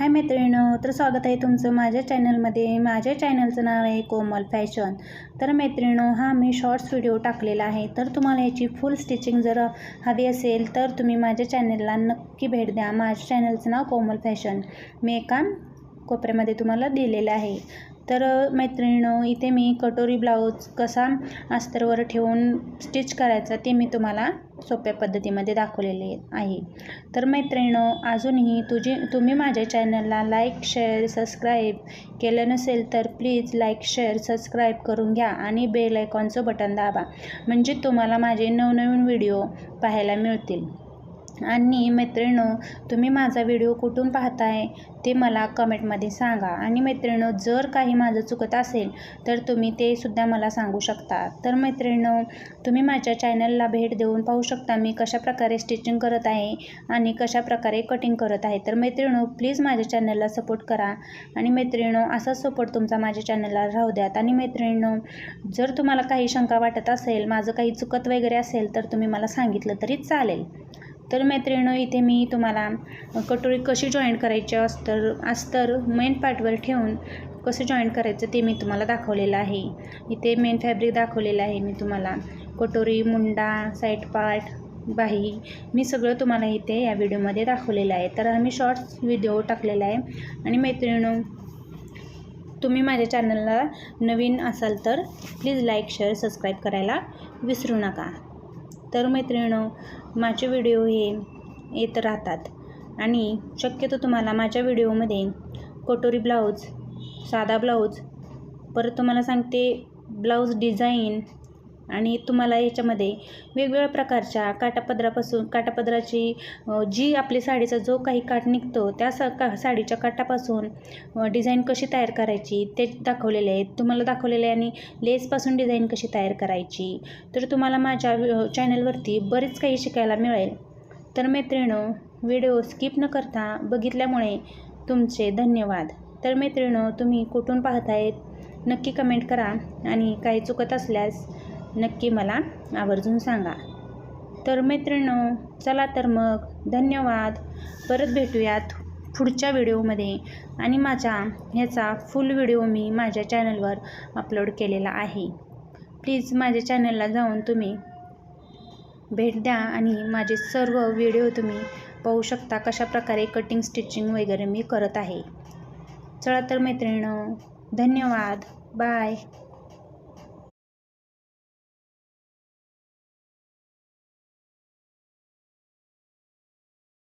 हाय मैत्रिणींनो, तर स्वागत आहे तुमचं माझ्या चॅनलमध्ये। माझ्या चॅनलचं नाव आहे कोमल फॅशन। तर मैत्रिणींनो, हा मी शॉर्ट्स व्हिडिओ टाकलेला आहे। तर तुम्हाला याची फुल स्टिचिंग जर हवी असेल तर तुम्ही माझ्या चॅनलला नक्की भेट द्या। माझ्या चॅनलचं नाव कोमल फॅशन मी एका कोपऱ्यामध्ये तुम्हाला दिलेलं आहे। तर मैत्रिणींनो, इथे मी कटोरी ब्लाऊज कसा अस्तरवर ठेवून स्टिच करायचा ते मी तुम्हाला सोप्या पद्धतीमध्ये दाखवलेले आहे। तर मैत्रिणींनो, अजूनही तुम्ही माझ्या चॅनलला लाईक शेअर सबस्क्राईब केलं नसेल तर प्लीज लाईक शेअर सबस्क्राईब करून घ्या आणि बेल आयकॉनचं बटन दाबा, म्हणजे तुम्हाला माझे नवनवीन व्हिडिओ पाहायला मिळतील। आणि मैत्रिणींनो, तुम्ही माझा व्हिडिओ कुठून पाहताय ते मला कमेंटमध्ये सांगा। आणि मैत्रिणींनो, जर काही माझं चुकत असेल तर तुम्ही ते सुद्धा मला सांगू शकता। तर मैत्रिणींनो, तुम्ही माझ्या चॅनलला भेट देऊन पाहू शकता मी कशाप्रकारे स्टिचिंग करत आहे आणि कशाप्रकारे कटिंग करत आहे। तर मैत्रिणींनो, प्लीज माझ्या चॅनलला सपोर्ट करा आणि मैत्रिणींनो, असाच सपोर्ट तुमचा माझ्या चॅनलला राहू द्यात। आणि मैत्रिणींनो, जर तुम्हाला काही शंका वाटत असेल, माझं काही चुकत वगैरे असेल तर तुम्ही मला सांगितलं तरी चालेल। तर मैत्रिणींनो, इथे मी तुम्हाला कटोरी कशी जॉईंट करायची अस्तर मेन पार्टवर ठेवून कसं जॉईंट करायचं ते मी तुम्हाला दाखवलेलं आहे। इथे मेन फॅब्रिक दाखवलेलं आहे मी तुम्हाला, कटोरी, मुंडा, साईड पार्ट, बाही मी सगळं तुम्हाला इथे या व्हिडिओमध्ये दाखवलेलं आहे। तर आम्ही शॉर्ट्स व्हिडिओ टाकलेला आहे। आणि मैत्रिणींनो, तुम्ही माझ्या चॅनलला नवीन असाल तर प्लीज लाईक शेअर सबस्क्राईब करायला विसरू नका। तर मैत्रिणींनो, माझे व्हिडिओ हे येत राहतात आणि शक्यतो तुम्हाला माझ्या व्हिडिओमध्ये कटोरी ब्लाऊज, साधा ब्लाऊज, परत तुम्हाला सांगते ब्लाऊज डिझाईन, आणि तुम्हाला याच्यामध्ये वेगवेगळ्या प्रकारच्या काठापदराची जी आपली साडीचा जो काही काठ निघतो त्या साडीच्या काठापासून डिझाईन कशी तयार करायची ते दाखवलेले आहे तुम्हाला दाखवलेले आहे। आणि लेसपासून डिझाईन कशी तयार करायची, तर तुम्हाला माझ्या चॅनलवरती बरेच काही शिकायला मिळेल। तर मैत्रिणींनो, व्हिडिओ स्किप न करता बघितल्यामुळे तुमचे धन्यवाद। तर मैत्रिणींनो, तुम्ही कुठून पाहतायत नक्की कमेंट करा आणि काही चुकत असल्यास नक्की मला आवर्जून सांगा। तर मैत्रिणींनो, चला तर मग धन्यवाद। परत भेटूयात पुढच्या व्हिडिओमध्ये। आणि माझ्या ह्याचा फुल व्हिडिओ मी माझ्या चॅनलवर अपलोड केलेला आहे। प्लीज माझ्या चॅनलला जाऊन तुम्ही भेट द्या आणि माझे सर्व व्हिडिओ तुम्ही पाहू शकता कशाप्रकारे कटिंग स्टिचिंग वगैरे मी करत आहे। चला तर मैत्रिणींनो, धन्यवाद, बाय।